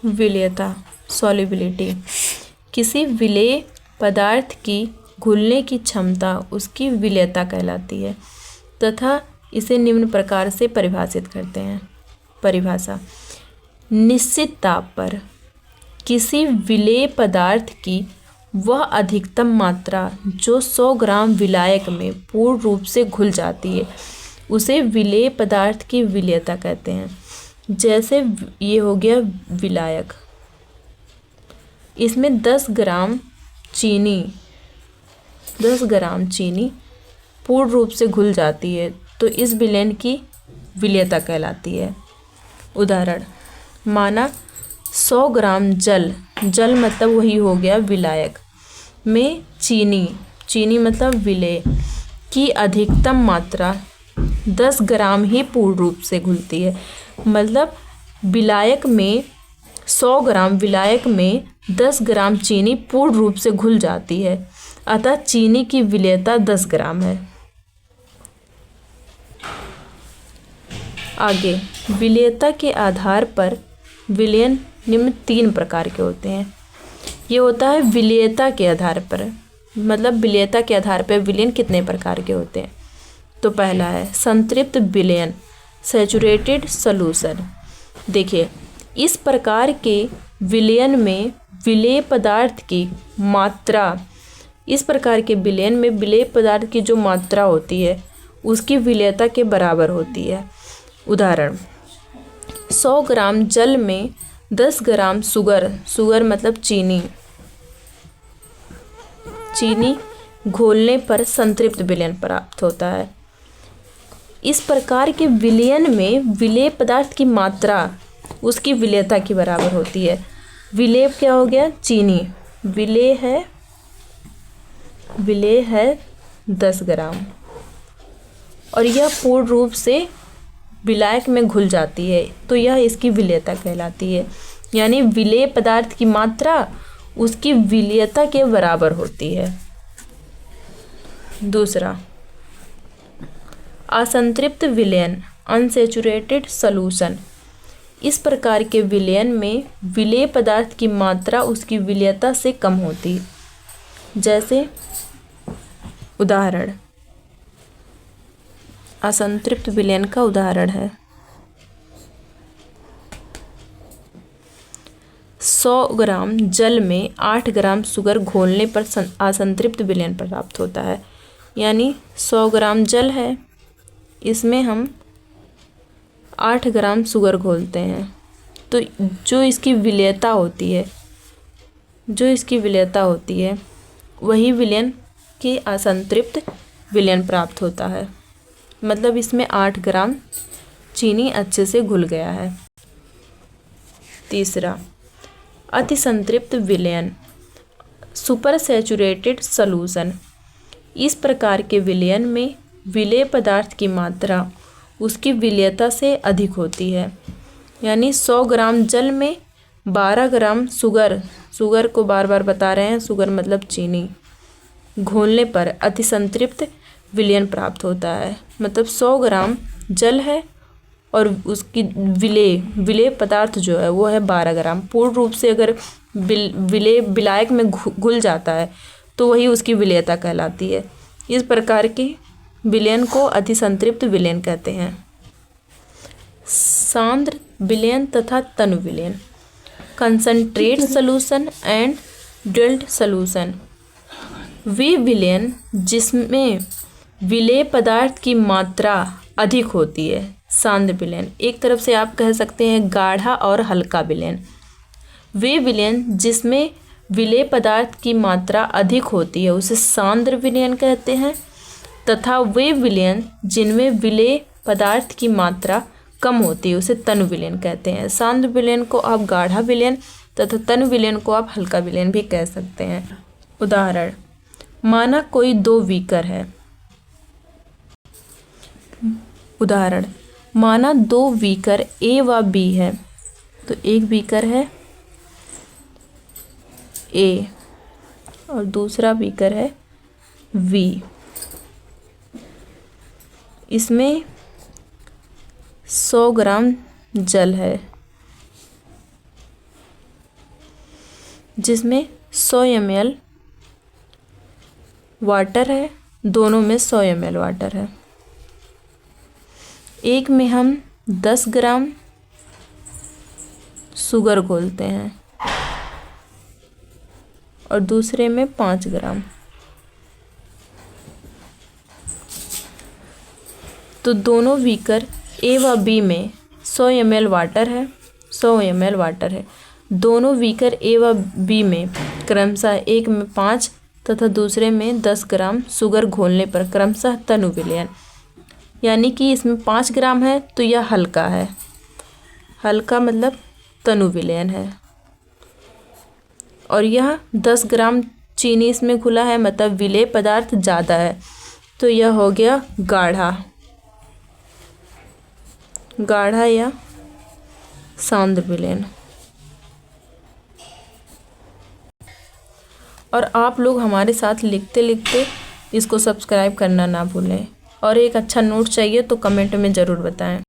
विलेयता solubility. किसी विलेय पदार्थ की घुलने की क्षमता उसकी विलेयता कहलाती है तथा इसे निम्न प्रकार से परिभाषित करते हैं। परिभाषा: निश्चित ताप पर किसी विलेय पदार्थ की वह अधिकतम मात्रा जो 100 ग्राम विलायक में पूर्ण रूप से घुल जाती है उसे विलेय पदार्थ की विलेयता कहते हैं। जैसे ये हो गया विलायक, इसमें 10 ग्राम चीनी पूर्ण रूप से घुल जाती है तो इस विलयन की विलेयता कहलाती है। उदाहरण: माना 100 ग्राम जल मतलब वही हो गया विलायक में चीनी मतलब विलेय की अधिकतम मात्रा 10 ग्राम ही पूर्ण रूप से घुलती है। मतलब विलायक में 100 ग्राम विलायक में 10 ग्राम चीनी पूर्ण रूप से घुल जाती है, अतः चीनी की विलेयता 10 ग्राम है। आगे, विलेयता के आधार पर विलयन निम्न 3 प्रकार के होते हैं। ये होता है विलेयता के आधार पर, मतलब विलेयता के आधार पर विलयन कितने प्रकार के होते हैं। तो पहला है संतृप्त विलयन, सैचुरेटेड सॉल्यूशन। देखिए, इस प्रकार के विलयन में विलेय पदार्थ की जो मात्रा होती है उसकी विलेयता के बराबर होती है। उदाहरण: 100 ग्राम जल में 10 ग्राम शुगर मतलब चीनी घोलने पर संतृप्त विलयन प्राप्त होता है। इस प्रकार के विलयन में विलेय पदार्थ की मात्रा उसकी विलेयता के बराबर होती है। विलेय क्या हो गया? चीनी। विलेय है 10 ग्राम और यह पूर्ण रूप से विलायक में घुल जाती है तो यह इसकी विलेयता कहलाती है। यानी विलेय पदार्थ की मात्रा उसकी विलेयता के बराबर होती है। दूसरा, असंतृप्त विलयन, अनसैचुरेटेड सॉल्यूशन। इस प्रकार के विलयन में विलेय पदार्थ की मात्रा उसकी विलेयता से कम होती है। जैसे उदाहरण, असंतृप्त विलयन का उदाहरण है 100 ग्राम जल में 8 ग्राम शुगर घोलने पर असंतृप्त विलयन प्राप्त होता है। यानी 100 ग्राम जल है, इसमें हम 8 ग्राम शुगर घोलते हैं तो जो इसकी विलेयता होती है वही विलयन की असंतृप्त विलयन प्राप्त होता है। मतलब इसमें 8 ग्राम चीनी अच्छे से घुल गया है। तीसरा, अतिसंतृप्त विलयन, सुपर सैचुरेटेड सॉल्यूशन। इस प्रकार के विलयन में विलेय पदार्थ की मात्रा उसकी विलेयता से अधिक होती है। यानी 100 ग्राम जल में 12 ग्राम शुगर को बार बार बता रहे हैं, शुगर मतलब चीनी घोलने पर अतिसंतृप्त विलयन प्राप्त होता है। मतलब 100 ग्राम जल है और उसकी विलेय पदार्थ जो है वो है 12 ग्राम। पूर्ण रूप से अगर विलायक में घुल जाता है तो वही उसकी विलेयता कहलाती है। इस प्रकार के विलयन को अतिसंतृप्त विलयन कहते हैं। सांद्र विलयन तथा तनु विलयन, concentrate solution and dilute solution. वे विलयन जिसमें विलेय पदार्थ की मात्रा अधिक होती है, सांद्र विलयन। एक तरफ से आप कह सकते हैं गाढ़ा और हल्का विलयन। वे विलयन जिसमें विलेय पदार्थ की मात्रा अधिक होती है उसे सांद्र विलयन कहते हैं तथा वे विलयन जिनमें विलेय पदार्थ की मात्रा कम होती है उसे तनु विलयन कहते हैं। सांद्र विलयन को आप गाढ़ा विलयन तथा तनु विलयन को आप हल्का विलयन भी कह सकते हैं। उदाहरण, माना कोई 2 बीकर है। उदाहरण, माना 2 बीकर ए व बी है। तो एक बीकर है ए और दूसरा बीकर है वी। इसमें 100 ग्राम जल है। जिसमें 100 ml वाटर है, दोनों में 100 ml वाटर है। एक में हम 10 ग्राम शुगर घोलते हैं और दूसरे में 5 ग्राम। तो दोनों बीकर ए व बी में 100 ml वाटर है, 100 ml वाटर है। दोनों बीकर ए व बी में क्रमशः एक में 5 तथा दूसरे में 10 ग्राम शुगर घोलने पर क्रमशः तनु विलयन, यानी कि इसमें 5 ग्राम है तो यह हल्का है, हल्का मतलब तनु विलयन है, और यह 10 ग्राम चीनी इसमें घुला है मतलब विलेय पदार्थ ज़्यादा है, तो यह हो गया गाढ़ा, गाढ़ा या सांद्र विलयन। और आप लोग हमारे साथ लिखते लिखते इसको सब्सक्राइब करना ना भूलें, और एक अच्छा नोट चाहिए तो कमेंट में ज़रूर बताएं।